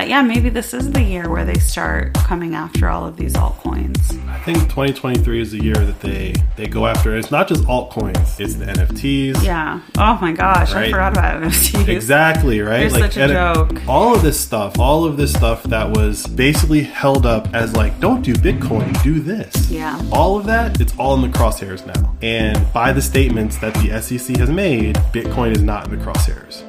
that, yeah, maybe this is the year where they start coming after all of these altcoins. I think 2023 is the year that they go after. It's not just altcoins, it's the NFTs. Yeah. Oh my gosh, right? I forgot about NFTs. Exactly, right? They're such a joke. All of this stuff that was basically held up as like, don't do Bitcoin, do this. Yeah. All of that, it's all in the crosshairs now. And by the statements that the SEC has made, Bitcoin is not in the crosshairs.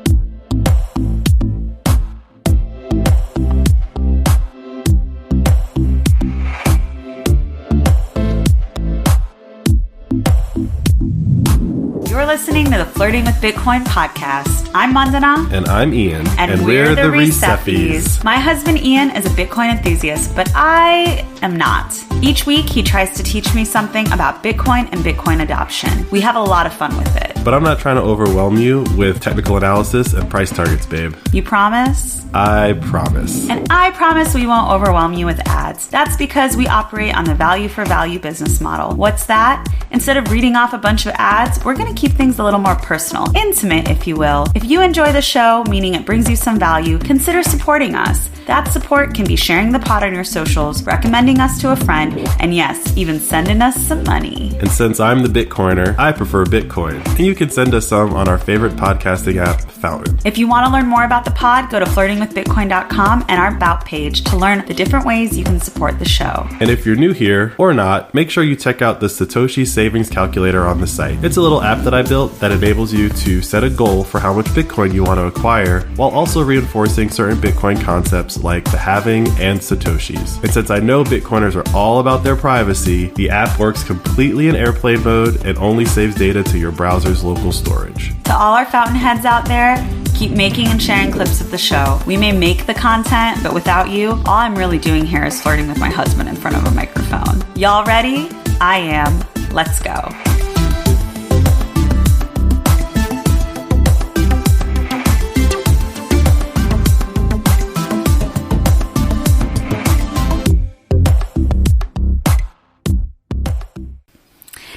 You're listening to the Flirting with Bitcoin podcast. I'm Mandana. And I'm Ian. And we're the Receffies. My husband Ian is a Bitcoin enthusiast, but I am not. Each week, he tries to teach me something about Bitcoin and Bitcoin adoption. We have a lot of fun with it. But I'm not trying to overwhelm you with technical analysis and price targets, babe. You promise? I promise. And I promise we won't overwhelm you with ads. That's because we operate on the value for value business model. What's that? Instead of reading off a bunch of ads, we're going to keep things a little more personal, intimate, if you will. If you enjoy the show, meaning it brings you some value, consider supporting us. That support can be sharing the pod on your socials, recommending us to a friend, and yes, even sending us some money. And since I'm the Bitcoiner, I prefer Bitcoin. And you can send us some on our favorite podcasting app, Fountain. If you want to learn more about the pod, go to flirtingwithbitcoin.com and our About page to learn the different ways you can support the show. And if you're new here, or not, make sure you check out the Satoshi Savings Calculator on the site. It's a little app that I built that enables you to set a goal for how much Bitcoin you want to acquire, while also reinforcing certain Bitcoin concepts like the halving and Satoshis. And since I know Bitcoiners are all about their privacy, the app works completely in airplane mode and only saves data to your browser's local storage. To all our fountain heads out there, keep making and sharing clips of the show. We may make the content, but without you, all I'm really doing here is flirting with my husband in front of a microphone. Y'all ready? I am. Let's go.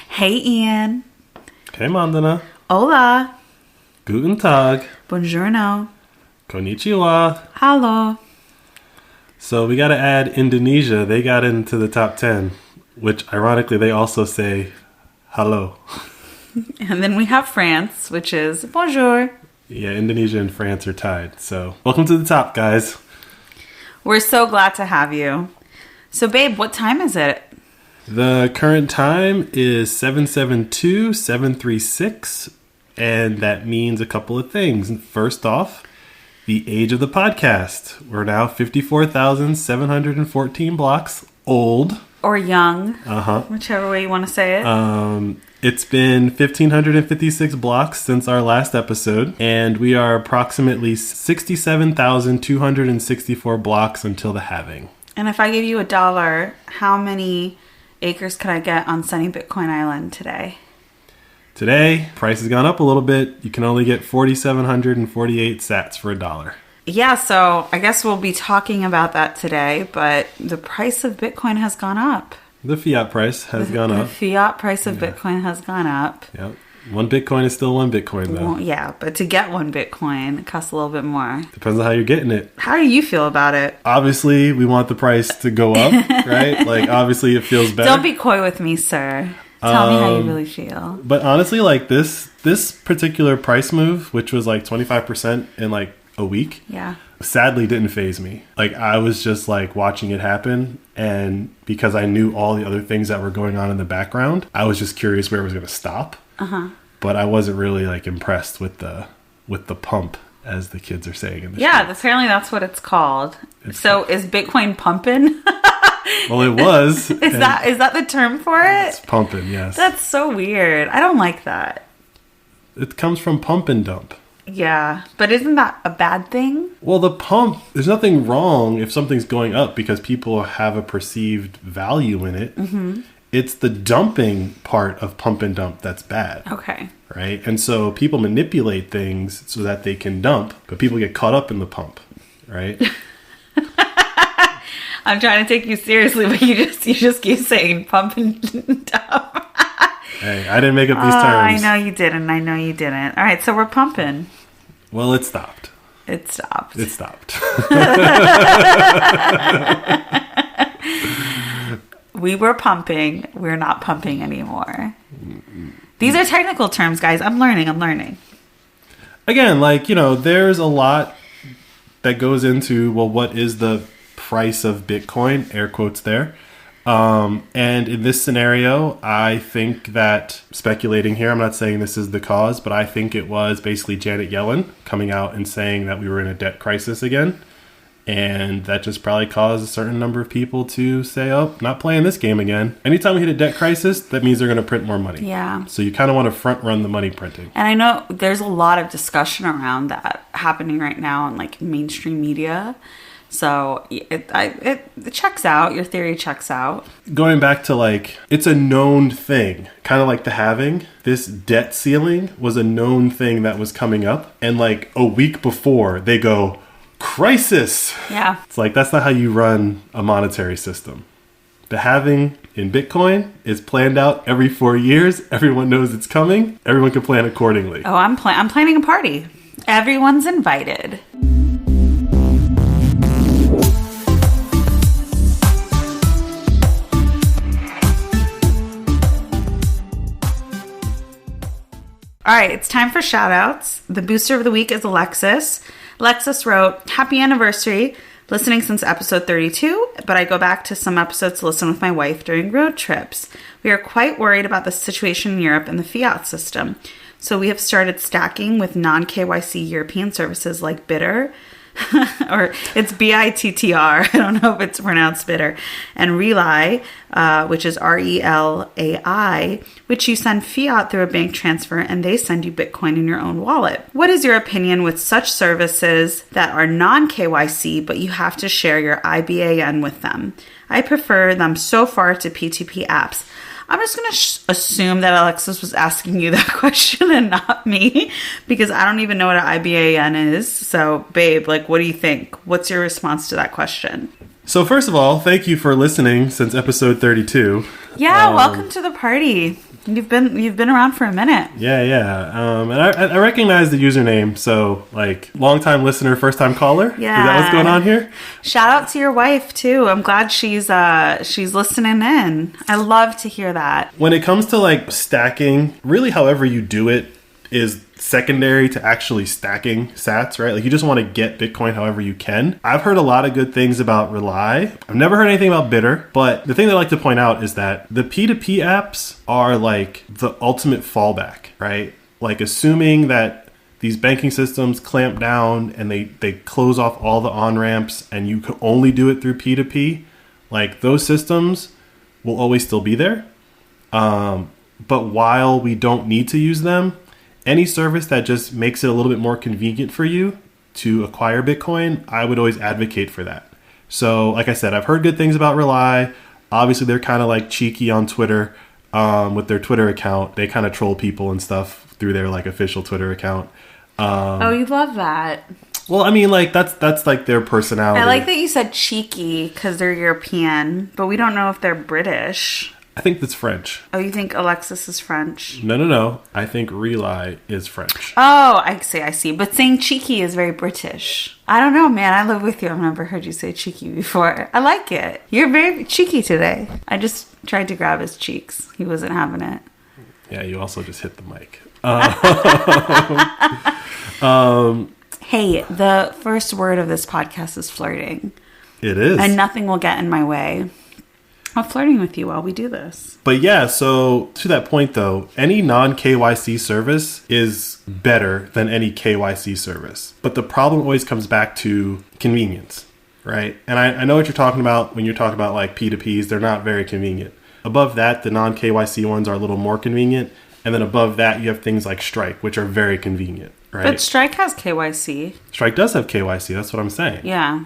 Hey, Ian. Hey, Mandana. Hola. Guten Tag. Buongiorno. Konnichiwa. Hello. So we got to add Indonesia. They got into the top 10, which ironically they also say hello. And then we have France, which is bonjour. Yeah, Indonesia and France are tied. So welcome to the top, guys. We're so glad to have you. So, babe, what time is it? The current time is 7:72-736, and that means a couple of things. First off, the age of the podcast. We're now 54,714 blocks old. Or young. Whichever way you want to say it. It's been 1,556 blocks since our last episode, and we are approximately 67,264 blocks until the halving. And if I give you $1, how many acres could I get on sunny Bitcoin Island today? Today, price has gone up a little bit. You can only get 4,748 sats for $1. Yeah, so I guess we'll be talking about that today, but the price of Bitcoin has gone up. The fiat price has gone up. The fiat price of Bitcoin has gone up. Yep. One Bitcoin is still one Bitcoin, though. Well, yeah, but to get one Bitcoin, it costs a little bit more. Depends on how you're getting it. How do you feel about it? Obviously, we want the price to go up, right? Like, obviously, it feels better. Don't be coy with me, sir. Tell me how you really feel. But honestly, like, this particular price move, which was like 25% in like a week, sadly didn't faze me. Like, I was just like watching it happen, and because I knew all the other things that were going on in the background, I was just curious where it was going to stop. But I wasn't really like impressed with the pump, as the kids are saying in the streets. Apparently that's what it's called. Is Bitcoin pumping? Well, it was. Is that the term for it? It's pumping, yes. That's so weird. I don't like that. It comes from pump and dump. Yeah, but isn't that a bad thing? Well, the pump, there's nothing wrong if something's going up because people have a perceived value in it. Mm-hmm. It's the dumping part of pump and dump that's bad. Okay. Right? And so people manipulate things so that they can dump, but people get caught up in the pump, right? I'm trying to take you seriously, but you just keep saying pump and dump. Hey, I didn't make up these terms. I know you didn't. All right, so we're pumping. Well, it stopped. It stopped. It stopped. We were pumping. We're not pumping anymore. These are technical terms, guys. I'm learning. Again, like, there's a lot that goes into, well, what is the price of Bitcoin? Air quotes there. And in this scenario, I think that, speculating here, I'm not saying this is the cause, but I think it was basically Janet Yellen coming out and saying that we were in a debt crisis again. And that just probably caused a certain number of people to say, oh, not playing this game again. Anytime we hit a debt crisis, that means they're going to print more money. Yeah. So you kind of want to front run the money printing. And I know there's a lot of discussion around that happening right now in like mainstream media. So it checks out. Your theory checks out. Going back to like, it's a known thing, kind of like the halving. This debt ceiling was a known thing that was coming up. And like a week before, they go, crisis. Yeah. It's like, that's not how you run a monetary system. The halving in Bitcoin is planned out every 4 years. Everyone knows it's coming. Everyone can plan accordingly. Oh, I'm planning a party. Everyone's invited. All right, it's time for shout outs. The booster of the week is Alexis. Alexis wrote, happy anniversary, listening since episode 32, but I go back to some episodes to listen with my wife during road trips. We are quite worried about the situation in Europe and the fiat system. So we have started stacking with non-KYC European services like Bitter, or it's BITTR. I don't know if it's pronounced Bitter, and Relay, which is RELAI, which you send fiat through a bank transfer and they send you Bitcoin in your own wallet. What is your opinion with such services that are non-KYC, but you have to share your IBAN with them? I prefer them so far to P2P apps. I'm just going to assume that Alexis was asking you that question and not me, because I don't even know what an IBAN is. So, babe, like, what do you think? What's your response to that question? So, first of all, thank you for listening since episode 32. Yeah, welcome to the party. You've been around for a minute. Yeah. And I recognize the username, so, like, long-time listener, first-time caller? Yeah. Is that what's going on here? Shout out to your wife, too. I'm glad she's listening in. I love to hear that. When it comes to, like, stacking, really however you do it is secondary to actually stacking sats, right? Like, you just want to get Bitcoin however you can. I've heard a lot of good things about Relay. I've never heard anything about Bitter, but the thing that I like to point out is that the P2P apps are like the ultimate fallback, right? Like, assuming that these banking systems clamp down and they close off all the on-ramps and you can only do it through P2P, like, those systems will always still be there. But while we don't need to use them, any service that just makes it a little bit more convenient for you to acquire Bitcoin, I would always advocate for that. So, like I said, I've heard good things about Relay. Obviously, they're kind of like cheeky on Twitter with their Twitter account. They kind of troll people and stuff through their like official Twitter account. Oh, you love that. Well, I mean, like, that's like their personality. I like that you said cheeky because they're European, but we don't know if they're British. I think that's French. Oh, you think Alexis is French? No. I think Relay is French. Oh, I see. But saying cheeky is very British. I don't know, man. I live with you. I've never heard you say cheeky before. I like it. You're very cheeky today. I just tried to grab his cheeks. He wasn't having it. Yeah, you also just hit the mic. Hey, the first word of this podcast is flirting. It is. And nothing will get in my way. I'm flirting with you while we do this. But yeah, so to that point though, any non-KYC service is better than any KYC service. But the problem always comes back to convenience, right? And I know what you're talking about when you're talking about like P2Ps. They're not very convenient. Above that, the non-KYC ones are a little more convenient. And then above that, you have things like Strike, which are very convenient, right? But Strike has KYC. Strike does have KYC. That's what I'm saying. Yeah.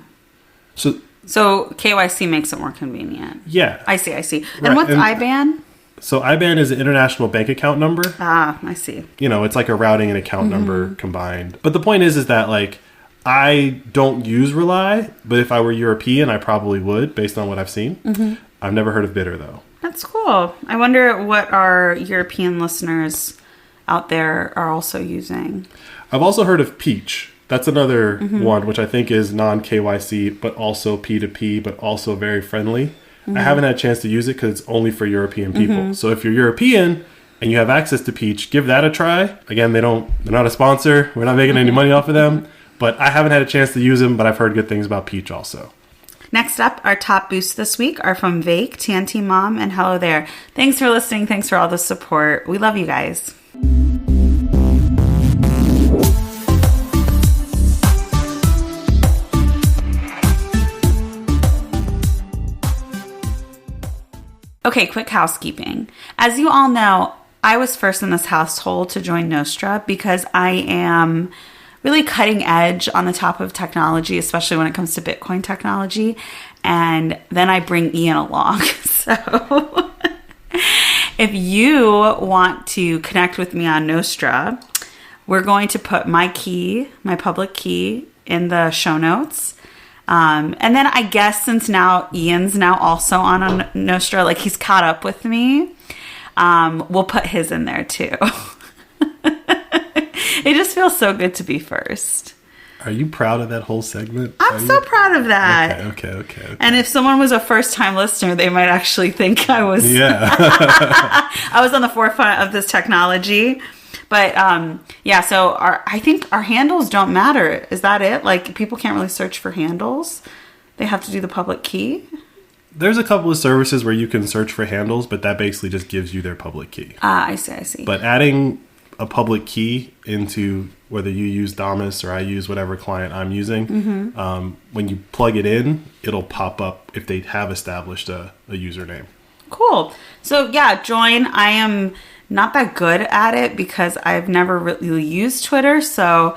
So KYC makes it more convenient. Yeah. I see. And what's IBAN? So IBAN is an international bank account number. Ah, I see. You know, it's like a routing and account number combined. But the point is that, like, I don't use Relay, but if I were European, I probably would, based on what I've seen. I've never heard of Bitter, though. That's cool. I wonder what our European listeners out there are also using. I've also heard of Peach. That's another one, which I think is non-KYC, but also P2P, but also very friendly. I haven't had a chance to use it because it's only for European people. So if you're European and you have access to Peach, give that a try. Again, they're not a sponsor. We're not making any money off of them. But I haven't had a chance to use them, but I've heard good things about Peach also. Next up, our top boosts this week are from Vake, TNT Mom, and Hello There. Thanks for listening. Thanks for all the support. We love you guys. Okay, quick housekeeping. As you all know, I was first in this household to join Nostra because I am really cutting edge on the top of technology, especially when it comes to Bitcoin technology. And then I bring Ian along. So if you want to connect with me on Nostra, we're going to put my public key in the show notes. And then I guess since now Ian's now also on Nostra, like he's caught up with me, we'll put his in there too. It just feels so good to be first. Are you proud of that whole segment? I'm so proud of that. Okay. And if someone was a first-time listener, they might actually think I was I was on the forefront of this technology. But so I think our handles don't matter. Is that it? Like people can't really search for handles. They have to do the public key. There's a couple of services where you can search for handles, but that basically just gives you their public key. I see. But adding a public key into whether you use Damus or I use whatever client I'm using, when you plug it in, it'll pop up if they have established a username. Cool. So join. I am not that good at it because I've never really used Twitter, so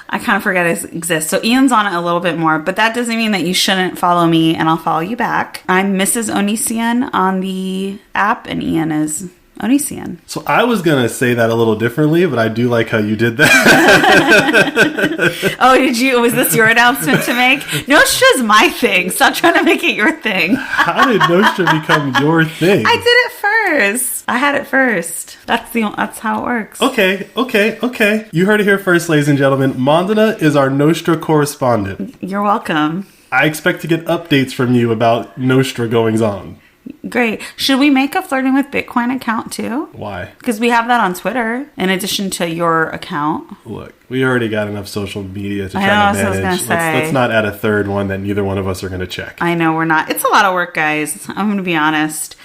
I kind of forget it exists. So Ian's on it a little bit more, but that doesn't mean that you shouldn't follow me and I'll follow you back. I'm Mrs. Onision on the app and Ian is Onision. So I was going to say that a little differently, but I do like how you did that. Oh, did you? Was this your announcement to make? Nostra's my thing. Stop trying to make it your thing. How did Nostra become your thing? I did it first. I had it first. That's how it works. Okay. You heard it here first, ladies and gentlemen. Mandana is our Nostra correspondent. You're welcome. I expect to get updates from you about Nostra goings on. Great. Should we make a Flirting with Bitcoin account too? Why? Because we have that on Twitter in addition to your account. Look, we already got enough social media to try to manage. Let's not add a third one that neither one of us are going to check. I know we're not. It's a lot of work, guys. I'm going to be honest.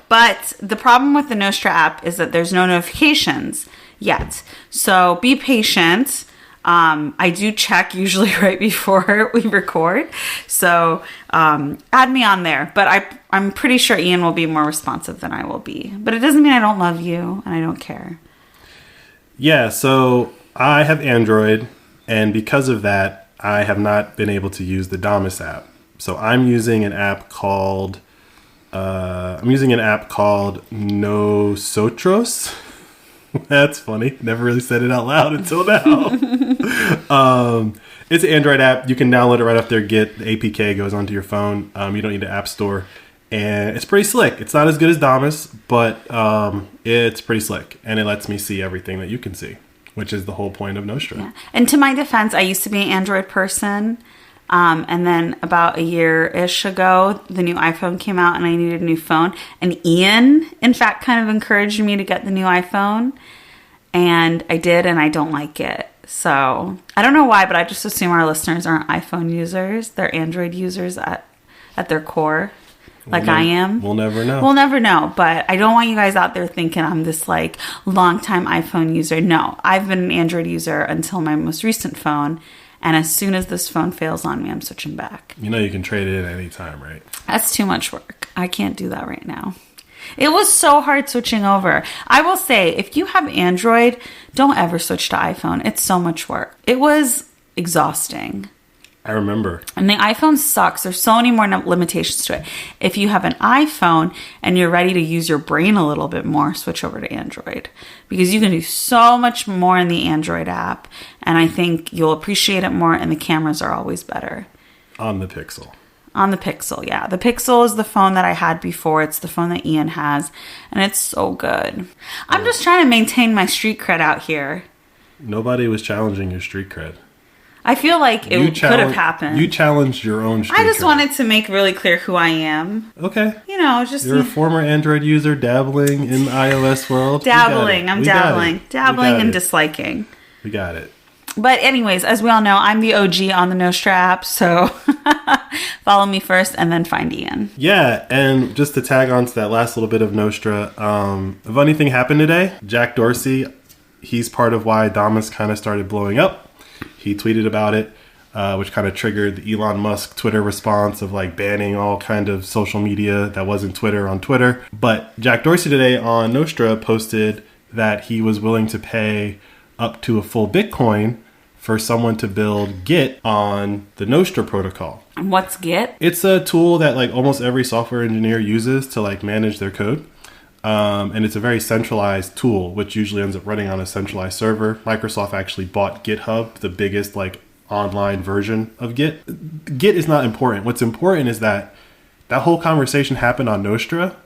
But the problem with the Nostra app is that there's no notifications yet. So be patient. I do check usually right before we record. So add me on there. But I'm pretty sure Ian will be more responsive than I will be. But it doesn't mean I don't love you and I don't care. Yeah, so I have Android. And because of that, I have not been able to use the Damus app. So I'm using an app called Nosotros. That's funny. Never really said it out loud until now. It's an Android app. You can download it right off their Git. The APK goes onto your phone. You don't need the App Store. And it's pretty slick. It's not as good as Damus, but it's pretty slick. And it lets me see everything that you can see, which is the whole point of Nostra. Yeah. And to my defense, I used to be an Android person. And then about a year-ish ago, the new iPhone came out and I needed a new phone. And Ian, in fact, kind of encouraged me to get the new iPhone. And I did, and I don't like it. So I don't know why, but I just assume our listeners aren't iPhone users. They're Android users at their core, like I am. We'll never know. We'll never know. But I don't want you guys out there thinking I'm this like longtime iPhone user. No, I've been an Android user until my most recent phone. And as soon as this phone fails on me, I'm switching back. You know you can trade it in any time, right? That's too much work. I can't do that right now. It was so hard switching over. I will say, if you have Android, don't ever switch to iPhone. It's so much work. It was exhausting. I remember. And the iPhone sucks. There's so many more limitations to it. If you have an iPhone and you're ready to use your brain a little bit more, switch over to Android. Because you can do so much more in the Android app. And I think you'll appreciate it more, and the cameras are always better. On the Pixel. On the Pixel, yeah. The Pixel is the phone that I had before. It's the phone that Ian has. And it's so good. I'm just trying to maintain my street cred out here. Nobody was challenging your street cred. I feel like it could have happened. You challenged your own streaker. I just wanted to make really clear who I am. Okay. You know, just... You're a former Android user dabbling in the iOS world. Dabbling. I'm dabbling. Dabbling and disliking. We got it. But anyways, as we all know, I'm the OG on the Nostra app, so follow me first and then find Ian. Yeah, and just to tag on to that last little bit of Nostra, a funny thing happened today. Jack Dorsey, he's part of why Damus kind of started blowing up. He tweeted about it, which kind of triggered the Elon Musk Twitter response of like banning all kind of social media that wasn't Twitter on Twitter. But Jack Dorsey today on Nostra posted that he was willing to pay up to a full Bitcoin for someone to build Git on the Nostra protocol. And what's Git? It's a tool that like almost every software engineer uses to like manage their code. And it's a very centralized tool, which usually ends up running on a centralized server. Microsoft actually bought GitHub, the biggest like online version of Git. Git is not important. What's important is that whole conversation happened on Nostra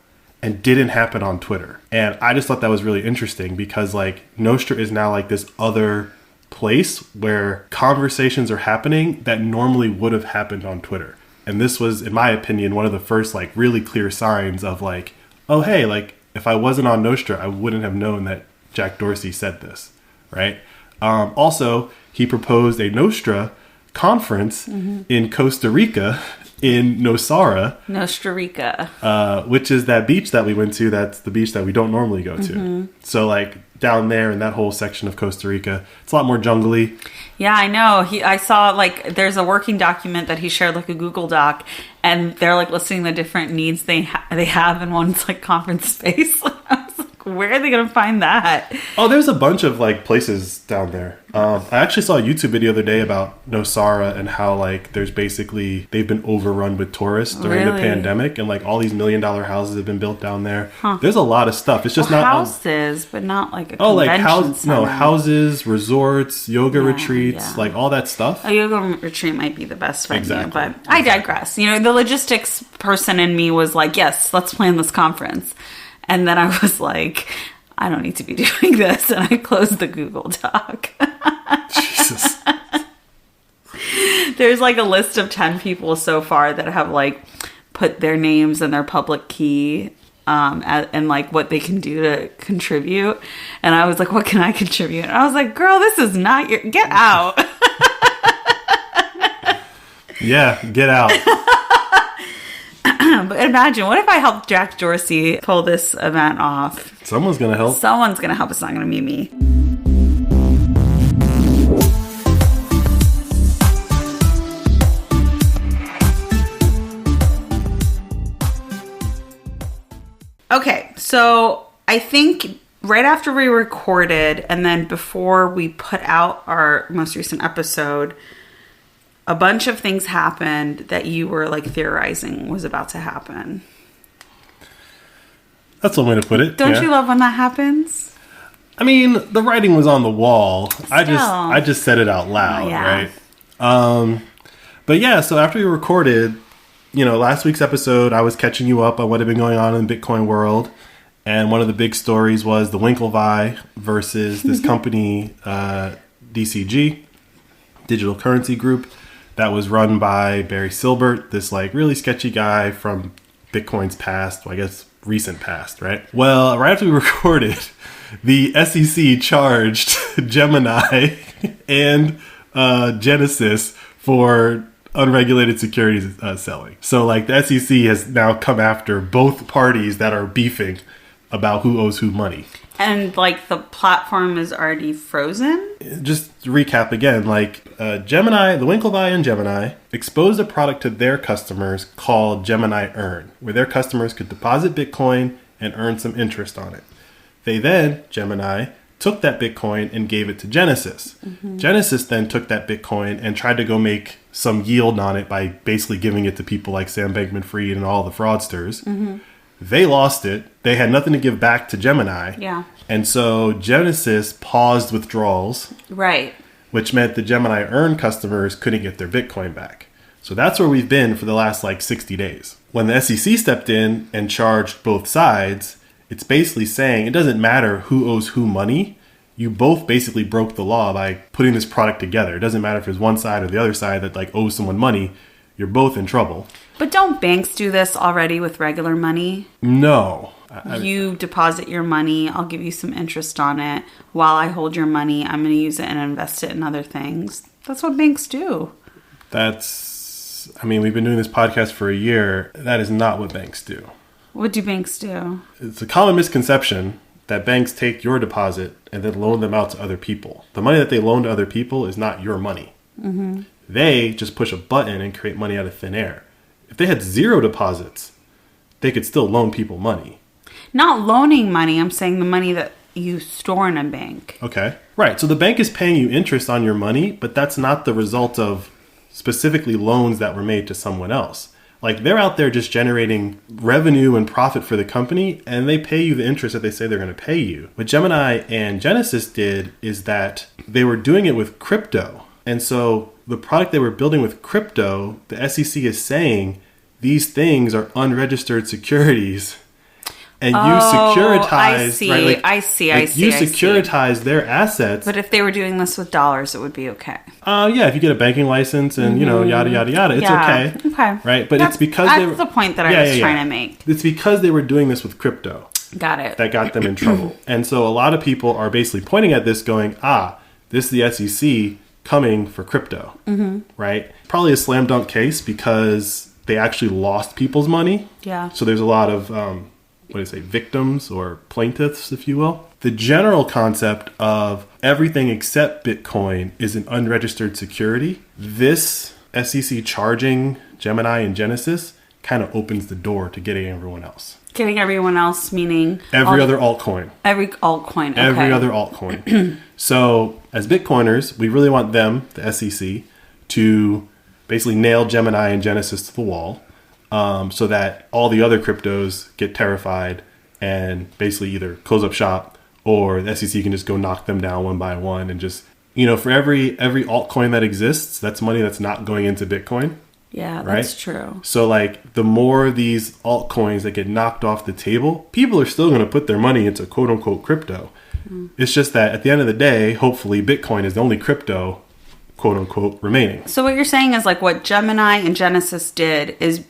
and didn't happen on Twitter. And I just thought that was really interesting because like Nostra is now like this other place where conversations are happening that normally would have happened on Twitter. And this was, in my opinion, one of the first like really clear signs of like, oh, hey, like if I wasn't on Nostra, I wouldn't have known that Jack Dorsey said this, right? Also, he proposed a Nostra conference in Costa Rica in Nosara. Nostra Rica. Which is that beach that we went to. That's the beach that we don't normally go to. So like down there in that whole section of Costa Rica, it's a lot more jungly. Yeah, I know. I saw like there's a working document that he shared, like a Google Doc, and they're like listing the different needs they have in one's like conference space. I was like, where are they going to find that? Oh, there's a bunch of like places down there. I actually saw a YouTube video the other day about Nosara and how like there's basically they've been overrun with tourists during the pandemic, and like all these $1 million houses have been built down there. There's a lot of stuff. It's just not houses, but not like a convention center. Houses, resorts, yoga retreats, like all that stuff. A yoga retreat might be the best venue, but I digress. You know, the logistics person in me was like, yes, let's plan this conference. And then I was like, I don't need to be doing this. And I closed the Google Doc. Jesus. There's like a list of 10 people so far that have like put their names and their public key and like what they can do to contribute. And I was like, what can I contribute? And I was like, girl, this is not your... Get out. Yeah, get out. But imagine, what if I helped Jack Dorsey pull this event off? Someone's going to help. Someone's going to help. It's not going to be me. Okay, so I think right after we recorded and then before we put out our most recent episode, a bunch of things happened that you were like theorizing was about to happen. That's one way to put it. Don't you love when that happens? I mean, the writing was on the wall. Still. I just said it out loud, right? But yeah, so after we recorded, you know, last week's episode, I was catching you up on what had been going on in the Bitcoin world. And one of the big stories was the Winklevi versus this company, DCG, Digital Currency Group, that was run by Barry Silbert, this like really sketchy guy from Bitcoin's past, well, I guess recent past, right? Well, right after we recorded, the SEC charged Gemini and Genesis for unregulated securities selling. So like the SEC has now come after both parties that are beefing about who owes who money. And like the platform is already frozen? Just to recap again, like Gemini, the Winklevi and Gemini exposed a product to their customers called Gemini Earn, where their customers could deposit Bitcoin and earn some interest on it. They then, Gemini, took that Bitcoin and gave it to Genesis. Genesis then took that Bitcoin and tried to go make some yield on it by basically giving it to people like Sam Bankman-Fried and all the fraudsters. They lost it. They had nothing to give back to Gemini. Yeah. And so Genesis paused withdrawals. Right. Which meant the Gemini Earn customers couldn't get their Bitcoin back. So that's where we've been for the last like 60 days. When the SEC stepped in and charged both sides, it's basically saying it doesn't matter who owes who money. you both basically broke the law by putting this product together. It doesn't matter if it's one side or the other side that like owes someone money. You're both in trouble. But don't banks do this already with regular money? No. You deposit your money, I'll give you some interest on it. While I hold your money, I'm going to use it and invest it in other things. That's what banks do. We've been doing this podcast for a year. That is not what banks do. What do banks do? It's a common misconception that banks take your deposit and then loan them out to other people. The money that they loan to other people is not your money. Mm-hmm. They just push a button and create money out of thin air. If they had zero deposits, they could still loan people money. Not loaning money. I'm saying the money that you store in a bank. Okay. Right. So the bank is paying you interest on your money, but that's not the result of specifically loans that were made to someone else. Like they're out there just generating revenue and profit for the company, and they pay you the interest that they say they're going to pay you. What Gemini and Genesis did is that they were doing it with crypto. And so the product they were building with crypto, the SEC is saying these things are unregistered securities. And you securitize, I see. You securitize their assets. But if they were doing this with dollars, it would be okay. If you get a banking license and, yada, yada, yada, it's okay. Okay. Right? But that's it's because that's the point that I was trying to make. It's because they were doing this with crypto. Got it. That got them in trouble. And so a lot of people are basically pointing at this going, this is the SEC coming for crypto. Mm-hmm. Right? Probably a slam dunk case because they actually lost people's money. Yeah. So there's a lot of... victims or plaintiffs, if you will. The general concept of everything except Bitcoin is an unregistered security. This SEC charging Gemini and Genesis kind of opens the door to getting everyone else. Getting everyone else meaning? Every other altcoin. Every altcoin, okay. Every other altcoin. So as Bitcoiners, we really want them, the SEC, to basically nail Gemini and Genesis to the wall. So that all the other cryptos get terrified and basically either close up shop or the SEC can just go knock them down one by one and just, for every altcoin that exists, that's money that's not going into Bitcoin. Yeah, right? That's true. So like the more these altcoins that get knocked off the table, people are still going to put their money into quote unquote crypto. Mm. It's just that at the end of the day, hopefully Bitcoin is the only crypto quote unquote remaining. So what you're saying is like what Gemini and Genesis did is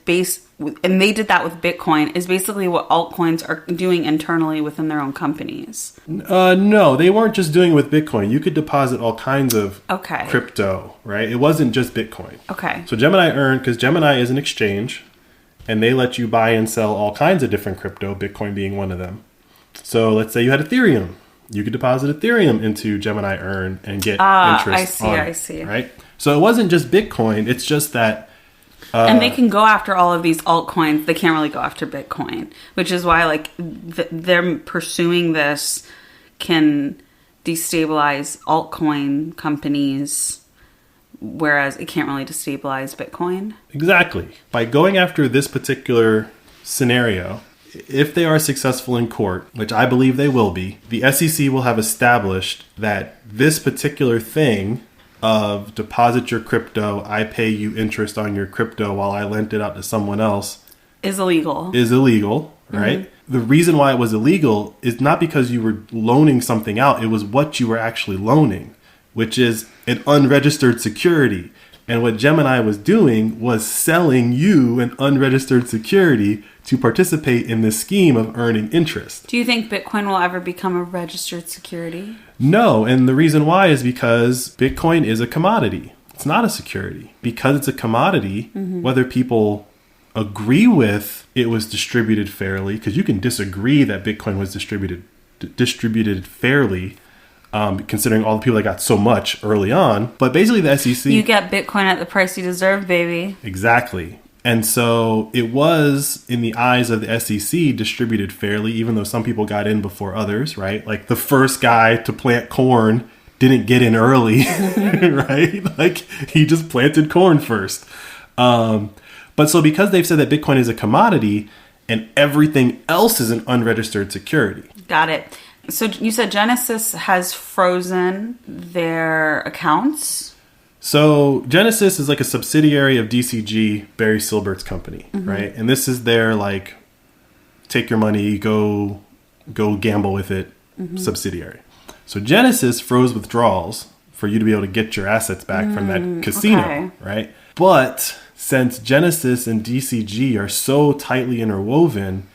and they did that with Bitcoin, is basically what altcoins are doing internally within their own companies. No, they weren't just doing it with Bitcoin. You could deposit all kinds of crypto, right? It wasn't just Bitcoin. Okay. So Gemini earned, because Gemini is an exchange, and they let you buy and sell all kinds of different crypto, Bitcoin being one of them. So let's say you had Ethereum. You could deposit Ethereum into Gemini Earn and get interest on it. I see. Right? So it wasn't just Bitcoin. It's just that... and they can go after all of these altcoins. They can't really go after Bitcoin, which is why them pursuing this can destabilize altcoin companies, whereas it can't really destabilize Bitcoin. Exactly. By going after this particular scenario... If they are successful in court, which I believe they will be, the SEC will have established that this particular thing of deposit your crypto, I pay you interest on your crypto while I lent it out to someone else is illegal, right? Mm-hmm. The reason why it was illegal is not because you were loaning something out. It was what you were actually loaning, which is an unregistered security. And what Gemini was doing was selling you an unregistered security to participate in this scheme of earning interest. Do you think Bitcoin will ever become a registered security? No, and the reason why is because Bitcoin is a commodity. It's not a security. Because it's a commodity, whether people agree with it was distributed fairly, because you can disagree that Bitcoin was distributed fairly, considering all the people that got so much early on. But basically the SEC... You get Bitcoin at the price you deserve, baby. Exactly. And so it was, in the eyes of the SEC, distributed fairly, even though some people got in before others, right? Like the first guy to plant corn didn't get in early, right? Like he just planted corn first. But so because they've said that Bitcoin is a commodity and everything else is an unregistered security. Got it. So you said Genesis has frozen their accounts? So Genesis is like a subsidiary of DCG, Barry Silbert's company, right? And this is their take your money, go gamble with it subsidiary. So Genesis froze withdrawals for you to be able to get your assets back from that casino, right? But since Genesis and DCG are so tightly interwoven,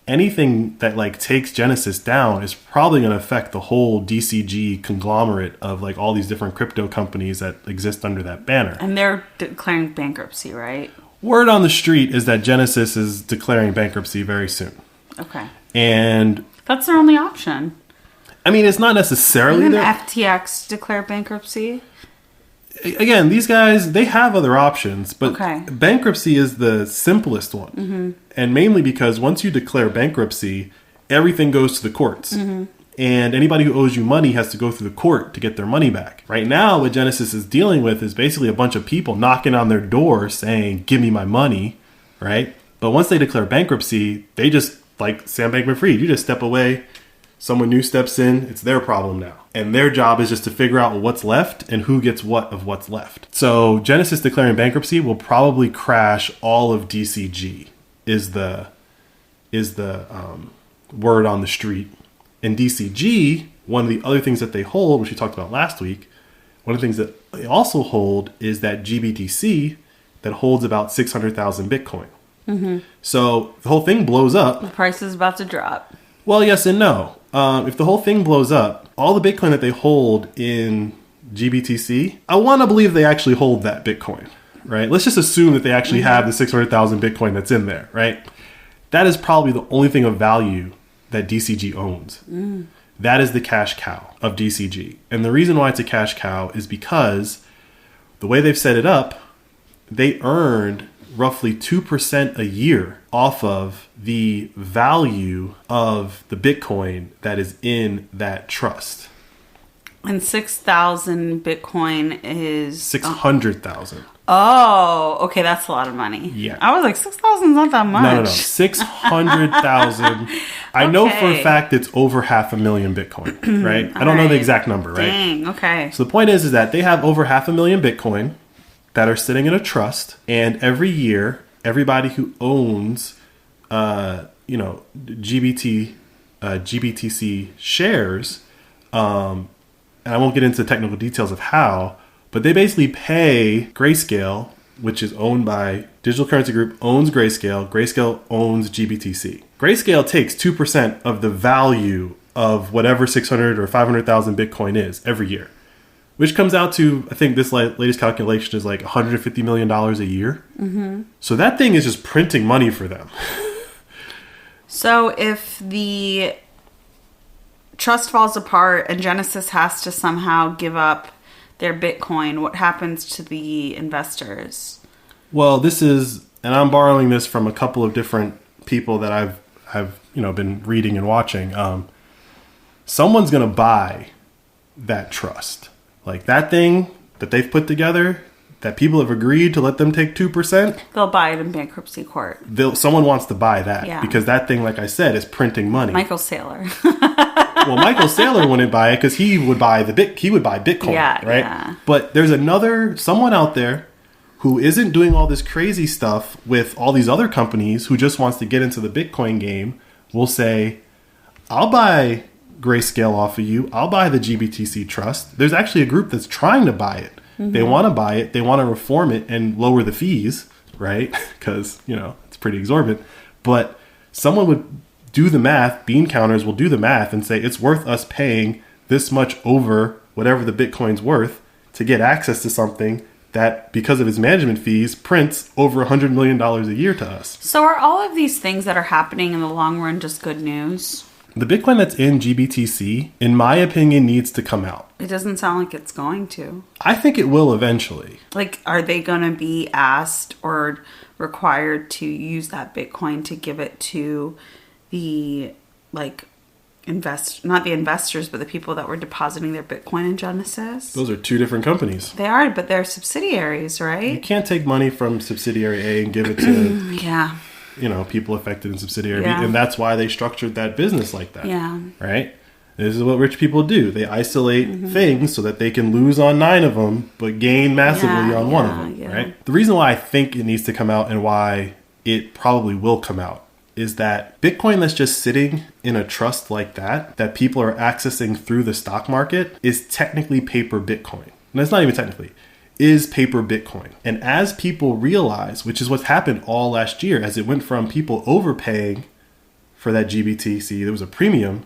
anything that like takes Genesis down is probably going to affect the whole DCG conglomerate of like all these different crypto companies that exist under that banner. And they're declaring bankruptcy, right? Word on the street is that Genesis is declaring bankruptcy very soon. Okay. And that's their only option. I mean, it's not necessarily Didn't FTX declare bankruptcy? Again, these guys, they have other options, but bankruptcy is the simplest one. Mm-hmm. And mainly because once you declare bankruptcy, everything goes to the courts. Mm-hmm. And anybody who owes you money has to go through the court to get their money back. Right now, what Genesis is dealing with is basically a bunch of people knocking on their door saying, give me my money, right? But once they declare bankruptcy, they just, like Sam Bankman-Fried, you just step away. Someone new steps in, it's their problem now. And their job is just to figure out what's left and who gets what of what's left. So Genesis declaring bankruptcy will probably crash all of DCG is the word on the street. And DCG, one of the other things that they hold, which we talked about last week, one of the things that they also hold is that GBTC that holds about 600,000 Bitcoin. Mm-hmm. So the whole thing blows up. The price is about to drop. Well, yes and no. If the whole thing blows up, all the Bitcoin that they hold in GBTC, I want to believe they actually hold that Bitcoin, right? Let's just assume that they actually have the 600,000 Bitcoin that's in there, right? That is probably the only thing of value that DCG owns. That is the cash cow of DCG. And the reason why it's a cash cow is because the way they've set it up, they earned roughly 2% a year off of the value of the Bitcoin that is in that trust. And 6,000 Bitcoin is 600,000. Oh, okay, that's a lot of money. Yeah. I was like, 6,000 is not that much. No. 600,000. I know for a fact it's over 500,000 Bitcoin, right? I don't know the exact number, right? Dang, okay. So the point is that they have over 500,000 Bitcoin that are sitting in a trust, and every year, everybody who owns, GBTC shares, and I won't get into the technical details of how, but they basically pay Grayscale, which is owned by Digital Currency Group, owns Grayscale. Grayscale owns GBTC. Grayscale takes 2% of the value of whatever 600 or 500,000 Bitcoin is every year. Which comes out to, I think this latest calculation is like $150 million a year. Mm-hmm. So that thing is just printing money for them. So if the trust falls apart and Genesis has to somehow give up their Bitcoin, what happens to the investors? Well, this is, and I'm borrowing this from a couple of different people that I've been reading and watching. Someone's going to buy that trust. Like that thing that they've put together, that people have agreed to let them take 2%. They'll buy it in bankruptcy court. Someone wants to buy that because that thing, like I said, is printing money. Michael Saylor. Well, Michael Saylor wouldn't buy it because he would buy Bitcoin, right? Yeah. But there's someone out there who isn't doing all this crazy stuff with all these other companies who just wants to get into the Bitcoin game. Will say, I'll buy Grayscale off of you. I'll buy the GBTC trust. There's actually a group that's trying to buy it. Mm-hmm. They want to buy it. They want to reform it and lower the fees, right? Because, it's pretty exorbitant. But someone would do the math. Bean counters will do the math and say it's worth us paying this much over whatever the Bitcoin's worth to get access to something that, because of its management fees, prints over $100 million a year to us. So are all of these things that are happening in the long run just good news? The Bitcoin that's in GBTC, in my opinion, needs to come out. It doesn't sound like it's going to. I think it will eventually. Like, are they going to be asked or required to use that Bitcoin to give it to the, not the investors, but the people that were depositing their Bitcoin in Genesis? Those are two different companies. They are, but they're subsidiaries, right? You can't take money from subsidiary A and give it to... Yeah. People affected in subsidiary B, and that's why they structured that business like that. Yeah. Right? This is what rich people do. They isolate things so that they can lose on 9 of them, but gain massively on 1 of them. Yeah. Right? The reason why I think it needs to come out and why it probably will come out is that Bitcoin that's just sitting in a trust like that people are accessing through the stock market is technically paper Bitcoin. And it's not even technically, is paper Bitcoin. And as people realize, which is what's happened all last year, as it went from people overpaying for that GBTC, there was a premium,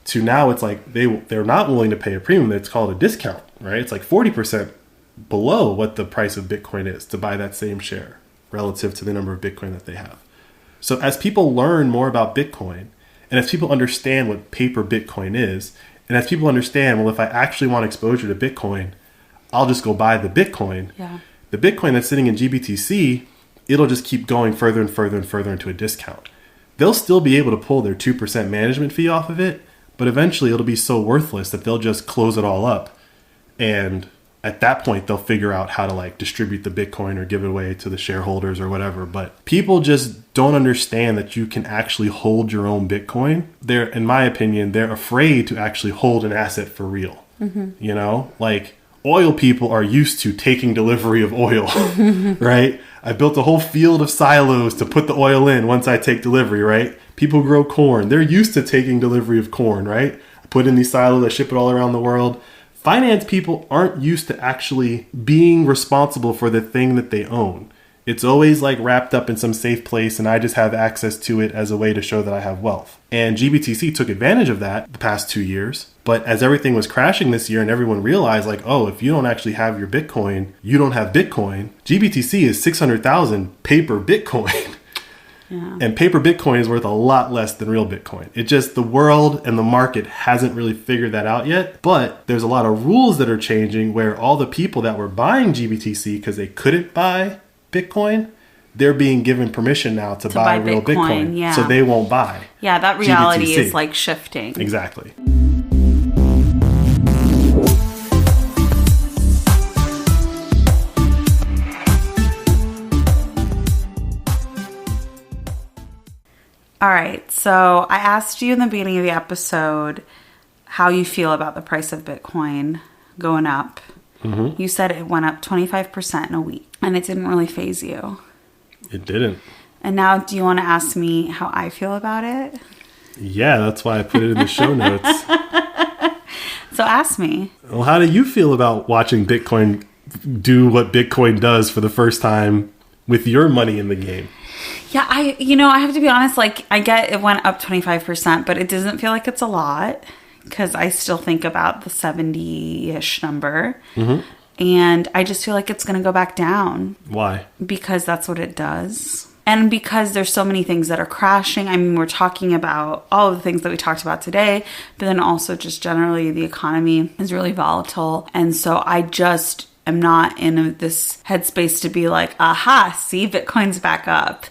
to now it's like they're not willing to pay a premium. It's called a discount, right? It's like 40% below what the price of Bitcoin is to buy that same share relative to the number of Bitcoin that they have. So as people learn more about Bitcoin, and as people understand what paper Bitcoin is, and as people understand, well, if I actually want exposure to Bitcoin, I'll just go buy the Bitcoin. Yeah. The Bitcoin that's sitting in GBTC, it'll just keep going further and further and further into a discount. They'll still be able to pull their 2% management fee off of it, but eventually it'll be so worthless that they'll just close it all up. And at that point, they'll figure out how to like distribute the Bitcoin or give it away to the shareholders or whatever. But people just don't understand that you can actually hold your own Bitcoin. They're, in my opinion, they're afraid to actually hold an asset for real. Mm-hmm. You know, like oil people are used to taking delivery of oil, right? I built a whole field of silos to put the oil in once I take delivery, right? People grow corn. They're used to taking delivery of corn, right? I put in these silos, I ship it all around the world. Finance people aren't used to actually being responsible for the thing that they own. It's always like wrapped up in some safe place and I just have access to it as a way to show that I have wealth. And GBTC took advantage of that the past 2 years. But as everything was crashing this year and everyone realized like, oh, if you don't actually have your Bitcoin, you don't have Bitcoin. GBTC is 600,000 paper Bitcoin. Yeah. And paper Bitcoin is worth a lot less than real Bitcoin. It just, the world and the market hasn't really figured that out yet. But there's a lot of rules that are changing where all the people that were buying GBTC because they couldn't buy Bitcoin, they're being given permission now to buy real Bitcoin. Yeah. So they won't buy. Yeah, that reality GBTC. is like shifting. Exactly. All right, so I asked you in the beginning of the episode how you feel about the price of Bitcoin going up. Mm-hmm. You said it went up 25% in a week, and it didn't really faze you. It didn't. And now do you want to ask me how I feel about it? Yeah, that's why I put it in the show notes. So ask me. Well, how do you feel about watching Bitcoin do what Bitcoin does for the first time with your money in the game? Yeah, I have to be honest, like, I get it went up 25%, but it doesn't feel like it's a lot because I still think about the 70-ish number. Mm-hmm. And I just feel like it's going to go back down. Why? Because that's what it does. And because there's so many things that are crashing. I mean, we're talking about all of the things that we talked about today, but then also just generally the economy is really volatile. And so I just am not in this headspace to be like, aha, see, Bitcoin's back up.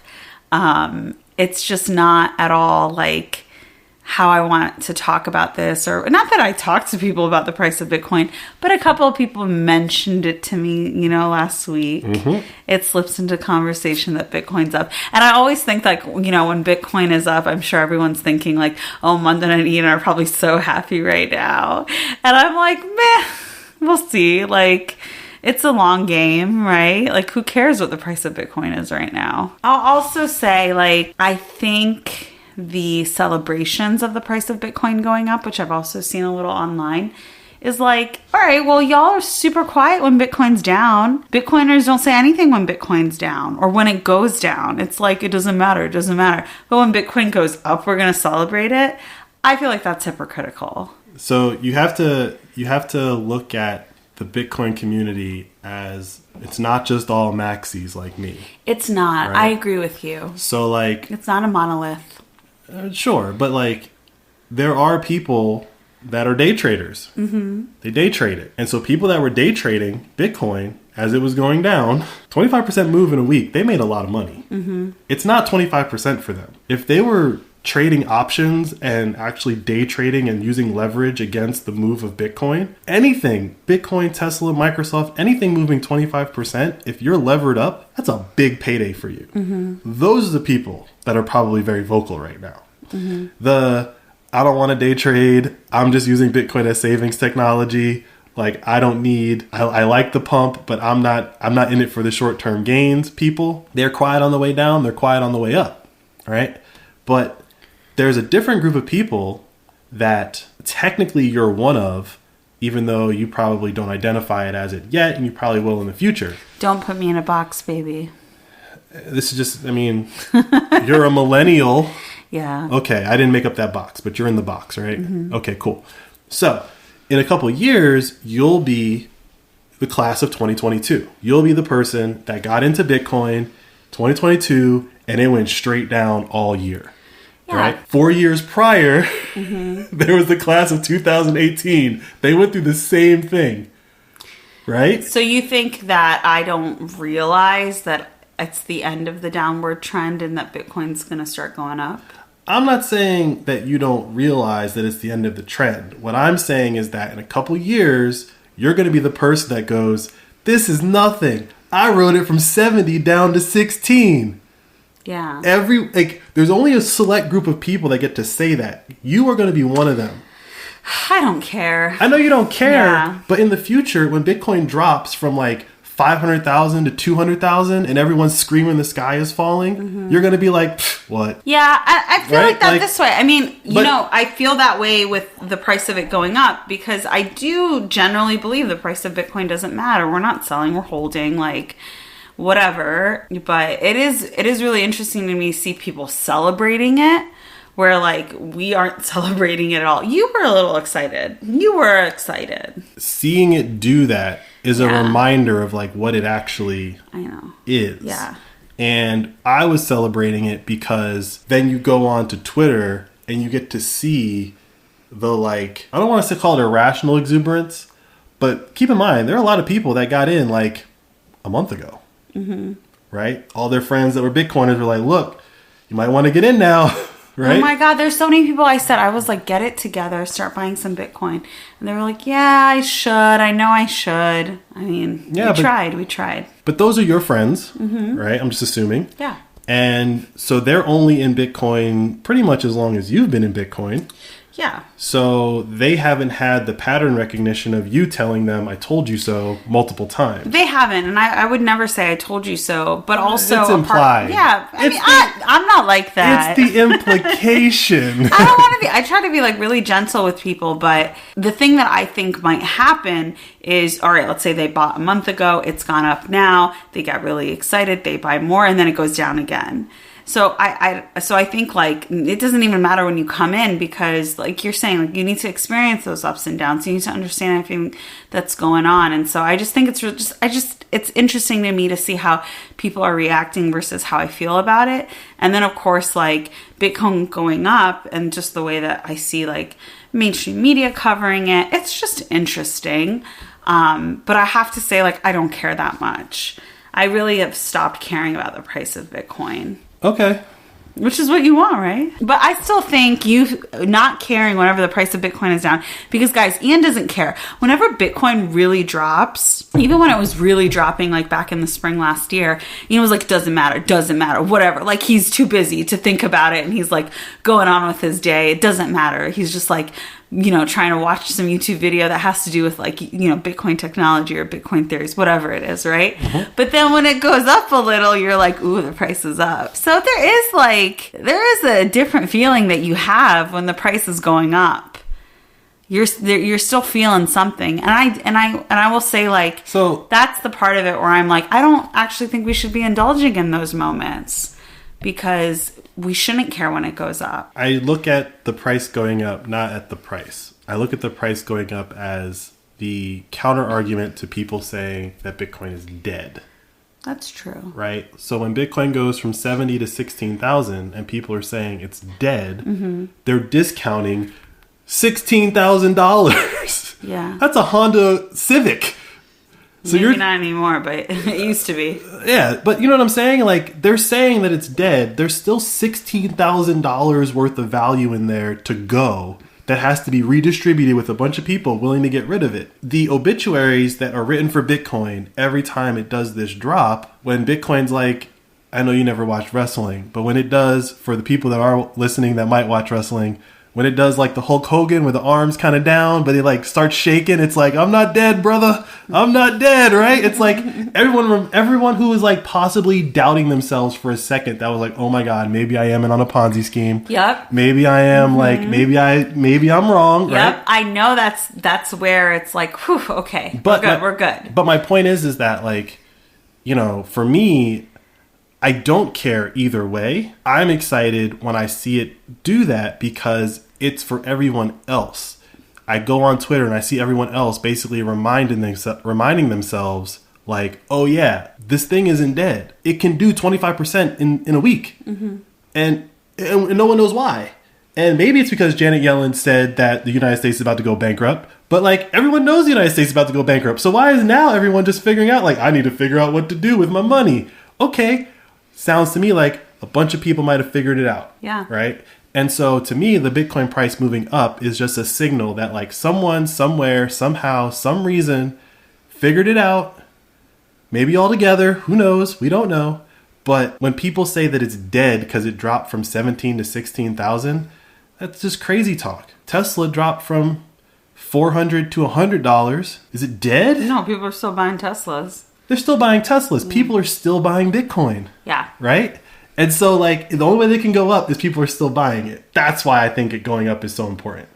It's just not at all like how I want to talk about this, or not that I talk to people about the price of Bitcoin, but a couple of people mentioned it to me, last week. Mm-hmm. It slips into conversation that Bitcoin's up. And I always think like, when Bitcoin is up, I'm sure everyone's thinking like, oh, Munda and Ian are probably so happy right now. And I'm like, meh, we'll see. Like, it's a long game, right? Like, who cares what the price of Bitcoin is right now? I'll also say, like, I think the celebrations of the price of Bitcoin going up, which I've also seen a little online, is like, all right, well, y'all are super quiet when Bitcoin's down. Bitcoiners don't say anything when Bitcoin's down or when it goes down. It's like, it doesn't matter. But when Bitcoin goes up, we're going to celebrate it. I feel like that's hypocritical. So you have to look at the Bitcoin community as, it's not just all maxis like me. It's not. Right? I agree with you. So like, it's not a monolith. Sure, but like, there are people that are day traders. Mm-hmm. They day trade it. And so people that were day trading Bitcoin as it was going down, 25% move in a week, they made a lot of money. Mm-hmm. It's not 25% for them. If they were trading options and actually day trading and using leverage against the move of Bitcoin, anything, Bitcoin, Tesla, Microsoft, anything moving 25%, if you're levered up, that's a big payday for you. Mm-hmm. Those are the people that are probably very vocal right now. Mm-hmm. I don't want to day trade. I'm just using Bitcoin as savings technology. Like, I don't need, I like the pump, but I'm not in it for the short-term gains. People, they're quiet on the way down. They're quiet on the way up. Right? But there's a different group of people that technically you're one of, even though you probably don't identify it as it yet, and you probably will in the future. Don't put me in a box, baby. This is just, I mean, you're a millennial. Yeah. Okay, I didn't make up that box, but you're in the box, right? Mm-hmm. Okay, cool. So, in a couple of years, you'll be the class of 2022. You'll be the person that got into Bitcoin 2022, and it went straight down all year. Yeah. Right? 4 years prior, there was the class of 2018. They went through the same thing. Right? So you think that I don't realize that it's the end of the downward trend and that Bitcoin's going to start going up? I'm not saying that you don't realize that it's the end of the trend. What I'm saying is that in a couple years, you're going to be the person that goes, this is nothing. I wrote it from 70 down to 16. Yeah. There's only a select group of people that get to say that. You are going to be one of them. I don't care. I know you don't care, but in the future, when Bitcoin drops from like 500,000 to 200,000 and everyone's screaming the sky is falling, you're going to be like, what? Yeah, I feel like that this way. I mean, I feel that way with the price of it going up because I do generally believe the price of Bitcoin doesn't matter. We're not selling, we're holding, like, whatever. But it is really interesting to me to see people celebrating it where, like, we aren't celebrating it at all. You were a little excited. You were excited. Seeing it do that is a reminder of like what it actually is. Yeah. And I was celebrating it because then you go on to Twitter and you get to see the, like, I don't want to call it irrational exuberance, but keep in mind, there are a lot of people that got in like a month ago. Mm-hmm. Right? All their friends that were Bitcoiners were like, look, you might want to get in now. Right? Oh my God, there's so many people I was like, get it together, start buying some Bitcoin. And they were like, yeah, I should. I know I should. I mean, we tried. But those are your friends, right? I'm just assuming. Yeah. And so they're only in Bitcoin pretty much as long as you've been in Bitcoin. Yeah. So they haven't had the pattern recognition of you telling them, I told you so, multiple times. They haven't. And I would never say I told you so. But also... It's implied. Yeah. I'm not like that. It's the implication. I don't want to be... I try to be like really gentle with people. But the thing that I think might happen is, all right, let's say they bought a month ago. It's gone up now. They got really excited. They buy more. And then it goes down again. So I think like it doesn't even matter when you come in because like you're saying, like you need to experience those ups and downs. You need to understand everything that's going on. And so I just think it's interesting to me to see how people are reacting versus how I feel about it. And then of course like Bitcoin going up and just the way that I see like mainstream media covering it, it's just interesting. But I have to say like I don't care that much. I really have stopped caring about the price of Bitcoin. Okay. Which is what you want, right? But I still think you not caring whenever the price of Bitcoin is down. Because, guys, Ian doesn't care. Whenever Bitcoin really drops, even when it was really dropping, like back in the spring last year, Ian was like, doesn't matter, whatever. Like, he's too busy to think about it. And he's like going on with his day. It doesn't matter. He's just like, trying to watch some YouTube video that has to do with like, Bitcoin technology or Bitcoin theories, whatever it is, right? Mm-hmm. But then when it goes up a little, you're like, ooh, the price is up. So there is a different feeling that you have when the price is going up. You're still feeling something. And I will say like, so that's the part of it where I'm like, I don't actually think we should be indulging in those moments because we shouldn't care when it goes up. I look at the price going up, not at the price. I look at the price going up as the counter argument to people saying that Bitcoin is dead. That's true. Right? So when Bitcoin goes from 70 to 16,000 and people are saying it's dead, they're discounting $16,000. Yeah. That's a Honda Civic. So maybe not anymore, but it used to be. Yeah, but you know what I'm saying? Like, they're saying that it's dead. There's still $16,000 worth of value in there to go that has to be redistributed with a bunch of people willing to get rid of it. The obituaries that are written for Bitcoin every time it does this drop, when Bitcoin's like, I know you never watched wrestling, but when it does, for the people that are listening that might watch wrestling, when it does like the Hulk Hogan with the arms kind of down, but it like starts shaking. It's like, I'm not dead, brother. I'm not dead, right? It's like everyone who was like possibly doubting themselves for a second, that was like, oh my God, maybe I am in on a Ponzi scheme. Yep. Maybe I am like, maybe I'm wrong. Yep. Right? I know that's where it's like, whew, okay, But we're good. But my point is that like, you know, for me, I don't care either way. I'm excited when I see it do that because it's for everyone else. I go on Twitter and I see everyone else basically reminding themselves like, oh yeah, this thing isn't dead. It can do 25% in a week. Mm-hmm. And no one knows why. And maybe it's because Janet Yellen said that the United States is about to go bankrupt. But like everyone knows the United States is about to go bankrupt. So why is now everyone just figuring out like, I need to figure out what to do with my money? Okay. Sounds to me like a bunch of people might have figured it out. Yeah. Right? And so to me, the Bitcoin price moving up is just a signal that like someone, somewhere, somehow, some reason figured it out. Maybe all together. Who knows? We don't know. But when people say that it's dead because it dropped from 17 to 16,000, that's just crazy talk. Tesla dropped from $400 to $100. Is it dead? No, people are still buying Teslas. They're still buying Teslas. People are still buying Bitcoin. Yeah. Right? And so, like, the only way they can go up is people are still buying it. That's why I think it going up is so important.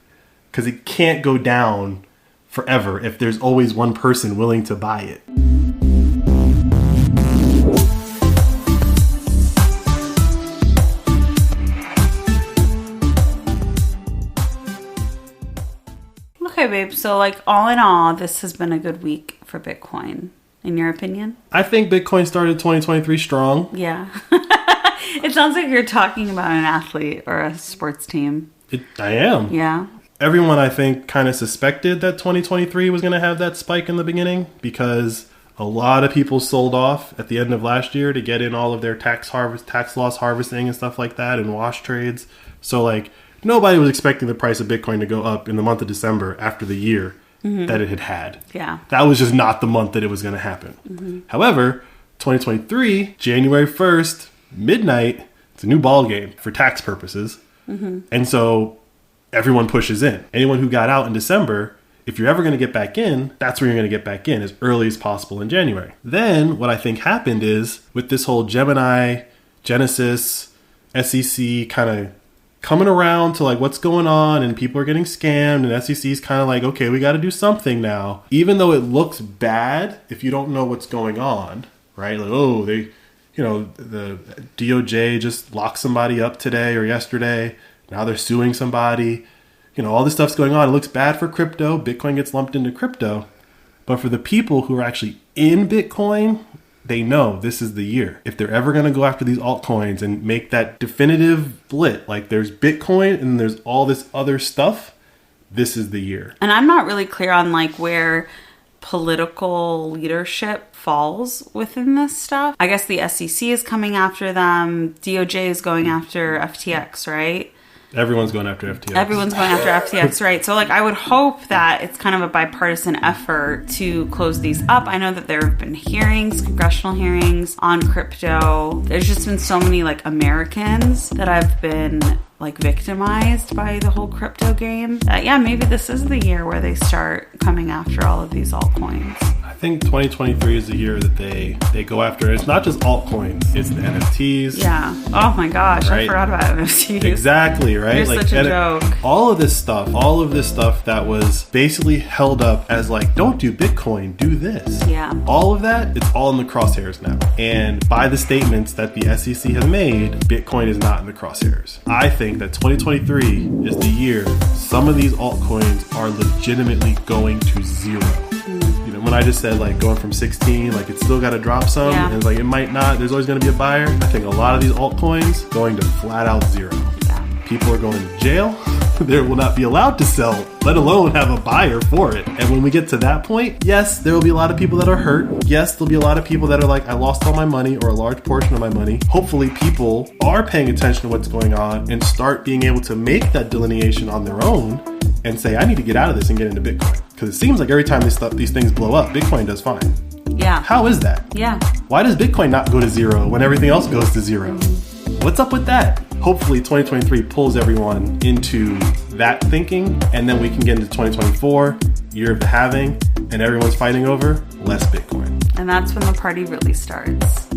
Because it can't go down forever if there's always one person willing to buy it. Okay, babe. So, like, all in all, this has been a good week for Bitcoin. In your opinion? I think Bitcoin started 2023 strong. Yeah. It sounds like you're talking about an athlete or a sports team. I am. Yeah. Everyone, I think, kind of suspected that 2023 was going to have that spike in the beginning because a lot of people sold off at the end of last year to get in all of their tax loss harvesting and stuff like that and wash trades. So, like, nobody was expecting the price of Bitcoin to go up in the month of December after the year that it had. Yeah. That was just not the month that it was going to happen. Mm-hmm. However, 2023, January 1st, midnight, it's a new ball game for tax purposes. Mm-hmm. And so everyone pushes in. Anyone who got out in December, if you're ever going to get back in, that's where you're going to get back in as early as possible in January. Then what I think happened is with this whole Gemini, Genesis, SEC kind of coming around to like what's going on and people are getting scammed and SEC's kind of like, okay, we got to do something now. Even though it looks bad if you don't know what's going on, right? Like, oh, they, you know, the DOJ just locked somebody up today or yesterday. Now they're suing somebody. You know, all this stuff's going on. It looks bad for crypto. Bitcoin gets lumped into crypto. But for the people who are actually in Bitcoin, they know this is the year. If they're ever going to go after these altcoins and make that definitive split, like there's Bitcoin and there's all this other stuff, this is the year. And I'm not really clear on like where political leadership falls within this stuff. I guess the SEC is coming after them. DOJ is going after FTX, right? Everyone's going after FTX. Everyone's going after FTX, right? So, like, I would hope that it's kind of a bipartisan effort to close these up. I know that there have been hearings, congressional hearings on crypto. There's just been so many, like, Americans that have been, like, victimized by the whole crypto game. Yeah, maybe this is the year where they start coming after all of these altcoins. I think 2023 is the year that they go after. It's not just altcoins; it's the NFTs. Yeah. Oh my gosh, right? I forgot about NFTs. Exactly, right? You're like, such a joke. All of this stuff that was basically held up as like, don't do Bitcoin, do this. Yeah. All of that, it's all in the crosshairs now. And by the statements that the SEC has made, Bitcoin is not in the crosshairs. I think that 2023 is the year some of these altcoins are legitimately going to zero. When I just said like going from 16, like it's still got to drop some, and it's like it might not. There's always going to be a buyer. I think a lot of these altcoins going to flat out zero. Yeah. People are going to jail. They will not be allowed to sell, let alone have a buyer for it. And when we get to that point, yes, there will be a lot of people that are hurt. Yes, there'll be a lot of people that are like, I lost all my money or a large portion of my money. Hopefully people are paying attention to what's going on and start being able to make that delineation on their own and say, I need to get out of this and get into Bitcoin. Because it seems like every time these things blow up, Bitcoin does fine. Yeah. How is that? Yeah. Why does Bitcoin not go to zero when everything else goes to zero? What's up with that? hopefully 2023 pulls everyone into that thinking, and then we can get into 2024, year of the halving, and everyone's fighting over less Bitcoin. And that's when the party really starts.